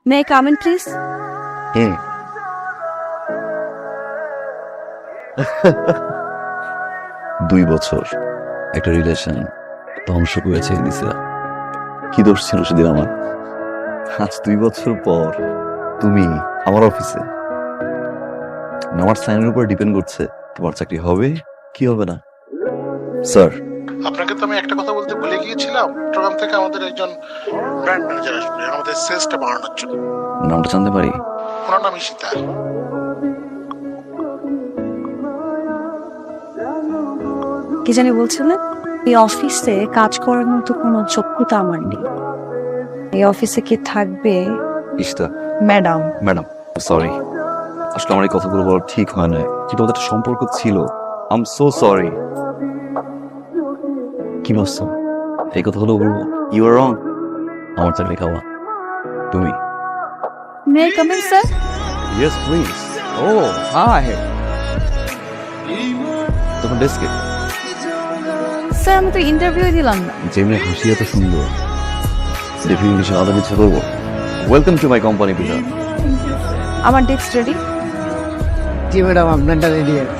May I come in please? Hmm. 2 বছর একটা relation ধ্বংস করে ছেড়ে দিছে। কি দোষ ছিল সেদিন আমার? আজ 2 বছর পর তুমি আমার অফিসে, আমার সাইনের উপর ডিপেন্ড করছে তোমার চাকরি হবে কি হবে না। স্যার, আপনাকে তো আমি একটা কথা বলতে ভুলে গিয়েছিলাম, চট্টগ্রাম থেকে আমাদের একজন ব্র্যান্ড ম্যানেজার আসবে আমাদের সেলসটা বাড়ানোর জন্য। নামটা জানতে পারি? ওনার নাম ঈশিতা। কি জানি বলছিলেন? এই অফিসে কাজ করার মতো কোনো যোগ্যতা আমার নেই। এই অফিসে কি থাকবে? ইশতা ম্যাডাম। ম্যাডাম, সরি, আসলে আমার এই কথাগুলো বলা ঠিক হয় না, কিন্তু ওদের একটা সম্পর্ক ছিল। I am so sorry. কি ভাবছো এই কথাগুলো বলবো? You are wrong. আমার চাকরি খাওয়া তুমি। May I come in sir? Yes please. Oh hi, তোমার ডেস্কে। স্যার আমি তো ইন্টারভিউ দিলাম না। যেমনি হাসি এত সুন্দর, দেখে ইংলিশে আলাদা কিছু করবো। ওয়েলকাম টু মাই কোম্পানি পিতা। আমার ডেস্ক রেডি? জি ম্যাডাম, আপনারটা রেডি আছে।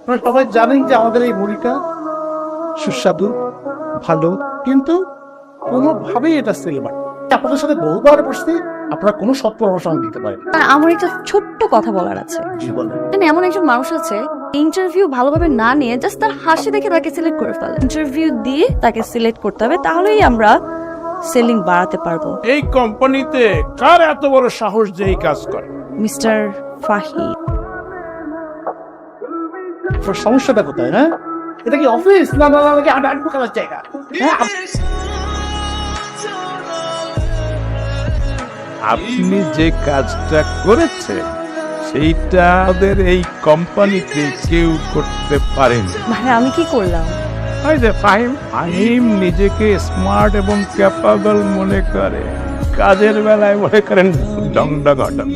আপনারা সবাই জানেন যে আমাদের এই মুড়িটা সুস্বাদু, ভালো, কিন্তু কোনোভাবেই এটা সেল হয়। আপনাদের সাথে বহুবার বসতে আপনারা কোনো সৎ পরামর্শ আমাকে দিতে পারেন। আমার একটা ছোট্ট কথা বলার আছে। জি বলেন। মানে এমন একজন মানুষ আছে ইন্টারভিউ ভালোভাবে না নিয়ে জাস্ট তার হাসি দেখে তাকে সিলেক্ট করে ফেলে। ইন্টারভিউ দিয়ে তাকে সিলেক্ট করতে হবে, তাহলেই আমরা সেলিং বাড়াতে পারবো। এই কোম্পানিতে কার এত বড় সাহস যে এই কাজ করে? মিস্টার ফাহিদ। আপনার সমস্যাটা কোথায়? হ্যাঁ, এটা কি অফিস না না নাকি আড্ডা খেলার জায়গা? হ্যাঁ, আপনি যে কাজটা করেছেন সেইটা ওদের এই কোম্পানিতে কেউ করতে পারেন। মানে আমি কি করলাম? ফাহিম নিজেকে স্মার্ট এবং ক্যাপাবল মনে করে, কাজের বেলায় মনে করেন ডং ডং ডং ডং।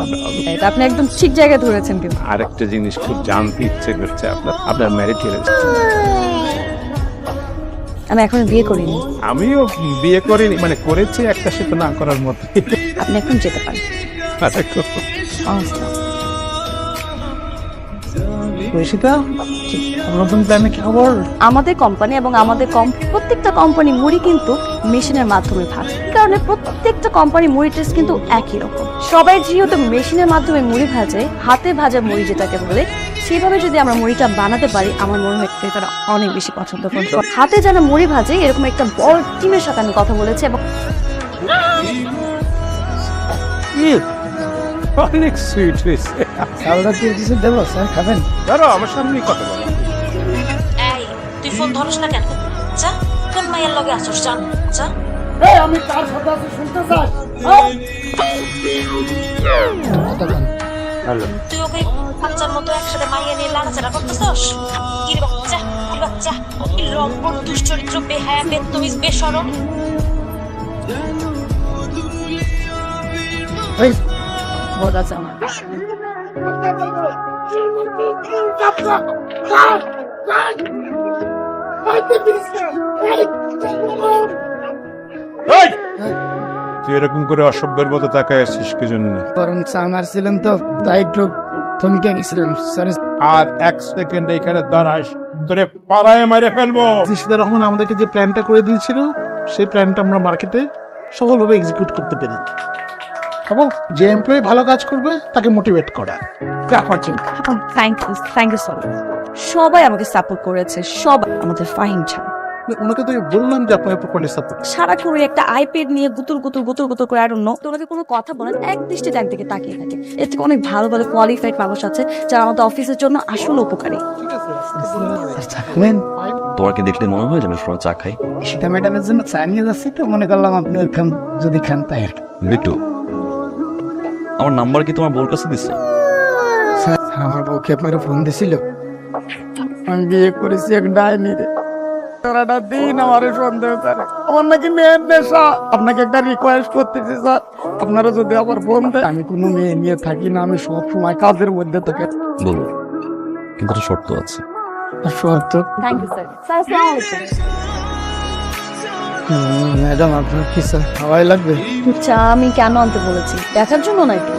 এটা আপনি একদম ঠিক জায়গায় ধরেছেন কিন্তু। আরেকটা জিনিস খুব জানতে ইচ্ছে করছে, আপনার ম্যারিড হয়েছে? আমি এখন বিয়ে করিনি। আমিও বিয়ে করিনি, মানে করেছি একটা, সে তো না করার মতো। আপনি এখন যেতে পারেন। ঈশিতা, নতুন প্ল্যানে কি খবর? আমাদের কোম্পানি এবং আমাদের প্রত্যেকটা কোম্পানি মুড়ি কিন্তু মেশিনের মাধ্যমে ভাজে। এই কারণে প্রত্যেকটা কোম্পানি মুড়ি টেস্ট কিন্তু একই রকম। সবাই যেহেতু মেশিনের মাধ্যমে মুড়ি ভাজে, হাতে ভাজা মুড়ি যেটাকে বলে, সেভাবে যদি আমরা মুড়িটা বানাতে পারি, আমার মনে হয় তারা অনেক বেশি পছন্দ করবে। হাতে যারা মুড়ি ভাজে এরকম একটা বড় টিমের সাথে আমি কথা বলেছি এবং অনেক সুইট হয়েছে। চালটা দিয়ে কিছু দেবো স্যার, খাবেন? ধরো আমার সামনেই কথা বলো। এই তুই ফোন ধরস না কেন? যা, কোন মাইয়ের লগে আসছ? যা যা। এই আমি কার সাথে আছি শুনতে চাই? তুই ওকে বাচ্চার মতো একসাথে মাইয়া নিয়ে লাড়াচাড়া করতেছস? কি রে বাচ্চা, কি বাচ্চা, কি লম্পট, দুশ্চরিত্র, বেহায়া, বেত্তমিজ, বেশরম। বড় আছে আমার। তুই এরকম করে অসভ্যের মতো তাকায় আসছিস কি জন্য? বরং চা মারছিলেন তো, তাই একটু থমকে গেছিলাম। সরি। আর এক সেকেন্ড এখানে দাঁড়াস, তোরে পাড়ায় মারে ফেলবো। ঈশিতা রহমান আমাদেরকে যে প্ল্যানটা করে দিয়েছিল, সেই প্ল্যানটা আমরা মার্কেটে সফলভাবে এক্সিকিউট করতে পেরেছি। এবং যে এমপ্লয়ি ভালো কাজ করবে তাকে মোটিভেট করা। Thank you so much. সবাই আমাকে সাপোর্ট করেছে, সবাই, আমাদের ফাহিম ছাড়া। ওনাকে তো বললাম যে আপনাকে প্রপারলি সাপোর্ট। সারাক্ষণ ওই একটা আইপ্যাড নিয়ে গুতুর গুতুর গুতুর গুতুর করে, আর অন্য তোমাকে কোনো কথা বলেন, এক দৃষ্টিতে একদিকে তাকিয়ে থাকে। এর থেকে অনেক ভালো ভালো কোয়ালিফাইড মানুষ আছে যারা আমাদের অফিসের জন্য আসলে উপকারী। থাকবেন? তোমাকে দেখলে মনে হয় যে আমি সবাই চা খাই। ঈশিতা ম্যাডামের জন্য চা নিয়ে যাচ্ছি, তো মনে করলাম আপনি ওরকম যদি খান তাই আর কি। বিট্টু, আমার নাম্বার কি তোমার বোর কাছে দিচ্ছে? স্যার, আমার বউকে আপনার ফোন দিছিল। আমি বিয়ে করেছি এক ডাইনি রে। সারাটা দিন আমার সন্দেহ করে, আমার নাকি মেয়ের নেশা। আপনাকে একটা রিকোয়েস্ট করতেছি স্যার, আপনারা যদি আবার ফোন দেয়, আমি কোনো মেয়ে নিয়ে থাকি না, আমি সব সময় কাজের মধ্যে থাকি। বলবো, কিন্তু একটা শর্ত আছে। তো থ্যাংক ইউ স্যার। স্যার আসসালামু আলাইকুম। ম্যাডাম আপনার কি স্যার খাওয়াই লাগবে? চা আমি কেন আনতে বলেছি? দেখার জন্য নাকি?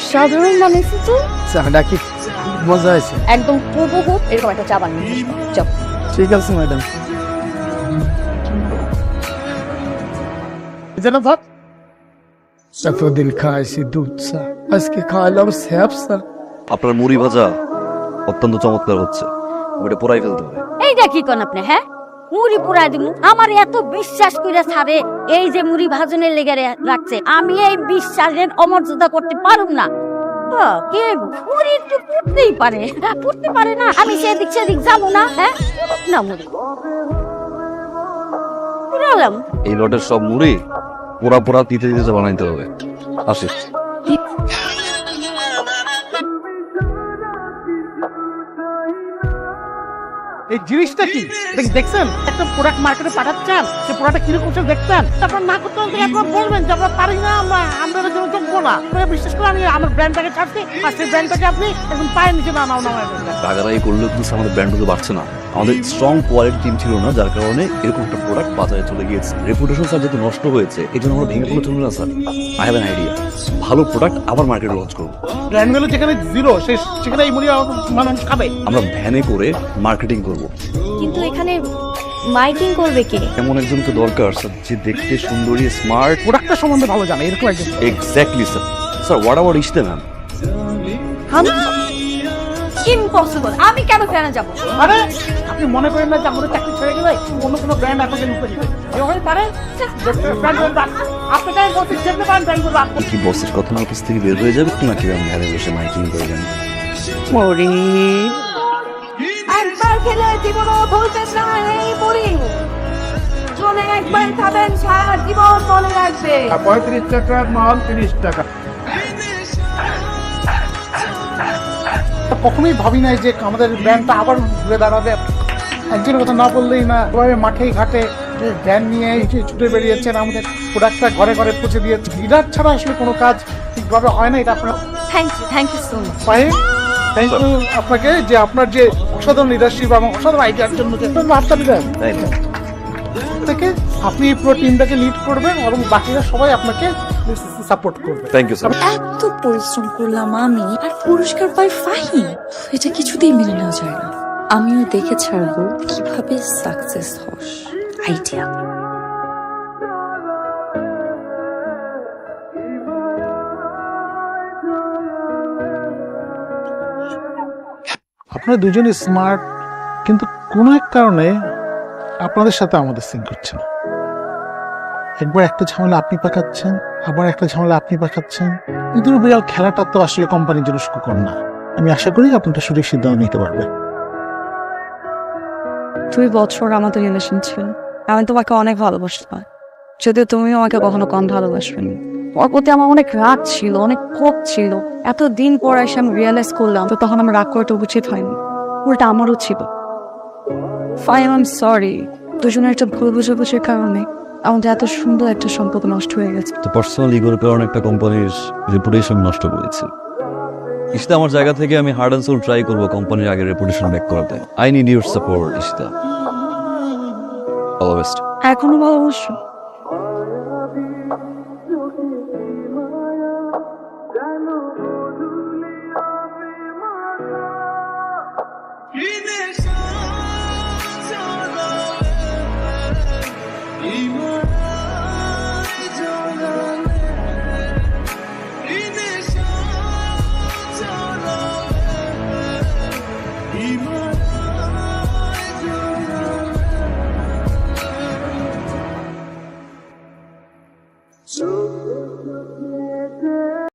সাধারণ মানুষ তো চাটা কি মজা আছে? একদম হুবহু এরকম একটা চা বানিয়ে দিস। চল। ঠিক আছে ম্যাডাম। যেন ভাত এতদিন খাইছি দুধ চা, আজকে খাওয়ালাম স্যাপ চা। আপনার মুড়ি ভাজা অত্যন্ত চমৎকার হচ্ছে, ওটা পোড়াই ফেলতে হবে। এইটা কি কোন আপনি? হ্যাঁ, মুড়ি পুরাই দিমু? আমার এত বিশ্বাস করে ছাড়ে এই যে মুড়ি ভাজনের লেগে রাখছে, আমি এই বিশ্বাসের অমর্যাদা করতে পারুম না। কে মুড়ি একটু পুড়তেই পারে, পুড়তে পারে না? আমি সেদিক সেদিক যাবো না? হ্যাঁ, না মুড়ি পুরালাম। এই লটের সব মুড়ি পোড়া পোড়া দিতে দিতে বানাইতে হবে। আসি। এই জিনিসটা কি দেখছেন? একটা প্রোডাক্ট মার্কেটে পাঠাচ্ছেন, সেই প্রোডাক্ট কিরকম করছে দেখছেন? তারপর না করতে হলে একবার বলবেন যে আমরা পারি না, আমরা আমাদের জন্য যোগ্য না। বিশেষ করে আমি আমার ব্র্যান্ডটাকে ছাড়ছি, আর সেই ব্র্যান্ডটাকে আপনি একদম পায়ের নিচে নামাও নামায় ফেলবেন। টাকারাই করলেও কিন্তু আমাদের ব্র্যান্ডগুলো বাড়ছে না। আমাদের স্ট্রং কোয়ালিটি টিম ছিল না, যার কারণে এরকম একটা প্রোডাক্ট বাজারে চলে গিয়েছে। রেপুটেশন স্যার যেহেতু নষ্ট হয়েছে, এই জন্য আমরা ভেঙে পড়ে চলবে না sir. I have an idea, ভালো প্রোডাক্ট আবার মার্কেটে লঞ্চ করবো। ব্র্যান্ড ভ্যালু যেখানে জিরো, সেখানে এই মুড়ি মানুষ খাবে। আমরা ভ্যানে করে মার্কেটিং করব। কিন্তু এখানে মাইকিং করবে কে? এমন একজনকে দরকার স্যার যে দেখতে সুন্দরী, স্মার্ট। প্রোডাক্টটা সম্বন্ধে ভালো জানে এরকম একজন। Exactly sir. Sir what about ইশতে ম্যাম? ইম্পসিবল। আমি কেন ফ্যানে যাব? আরে আপনি মনে করেন না যে আমাদের চাকরি ছেড়ে গেলে অন্য কোনো ব্র্যান্ড আপনাকে নিতে দিবে? এভাবে পারে আপনাকে বলতে যেতে পারেন ব্র্যান্ড। কি বসের কথা আমার কাছ থেকে বের হয়ে যাবে নাকি আমি ভ্যানে বসে মাইকিং করবেন? মুড়ি একবার খেলে জীবনও ভুলবেন না এই মুড়ি। চলে একবার খাবেন, সারা জীবন মনে রাখবে। 35 টাকা মাল 30 টাকা। কখনোই ভাবি নাই যে আমাদের ব্র্যান্ডটা আবার ঘুরে দাঁড়াবে। একজনের কথা না বললেই না, এভাবে মাঠেই ঘাটে ভ্যান নিয়ে ছুটে বেরিয়েছেন, আমাদের প্রোডাক্টটা ঘরে ঘরে পৌঁছে দিয়েছে। লিডার ছাড়া আসলে কোনো কাজ ঠিকভাবে হয় না। এটা আপনার থ্যাংক ইউ সো মাচ। পায়ে থ্যাংক ইউ আপনাকে, যে আপনার যে অসাধারণ লিডারশিপ এবং অসাধারণ আইডিয়ার জন্য যে বার্তা দিলেন তাই না? থেকে আপনি পুরো টিমটাকে লিড করবেন এবং বাকিরা সবাই আপনাকে সাপোর্ট করবে। Thank you sir. এত পরিশ্রম করলাম আমি, আর পুরস্কার পাই ফাহিম। এটা কিছুতেই মেনে নেওয়া যায় না। আমিও দেখে ছাড়বো কিভাবে সাকসেস হস। আইডিয়া। আপনারা দুজনই স্মার্ট, কিন্তু কোনো এক কারণে আপনাদের সাথে আমাদের সিঙ্ক করছে না। একবার একটা ঝামেলা আপনি পাকাচ্ছেন, আবার একটা ঝামেলা আপনি পাকাচ্ছেন। এই দুটো বিড়াল খেলাটা তো আসলে কোম্পানির জন্য সুখকর না। আমি আশা করি আপনারা সঠিক সিদ্ধান্ত নিতে পারবেন। 2 বছর আমাদের রিলেশন ছিল, আমি তোমাকে অনেক ভালোবাসতাম, যদিও তুমিও আমাকে কখনো কম ভালোবাসবেনি। ওর প্রতি আমার অনেক রাগ ছিল, অনেক ক্ষোভ ছিল। এতদিন পর এসে আমি রিয়েলাইজ করলাম তো তখন আমার রাগ করাটা উচিত হয়নি, উল্টা আমারও ছিল। Faim, I am sorry. দুজনের একটা ভুল বুঝাবুঝির কারণে আমাদের এত সুন্দর একটা সম্পর্ক নষ্ট হয়ে গেছে। তো পার্সোনাল ইগোর কারণে একটা কোম্পানির রেপুটেশন নষ্ট করেছে। ইশতা, আমার জায়গা থেকে আমি হার্ড অ্যান্ড সোল ট্রাই করবো কোম্পানির আগের রেপুটেশন ব্যাক করাতে। I need your support Ishta. All the best. এখনো ভালোবাসো?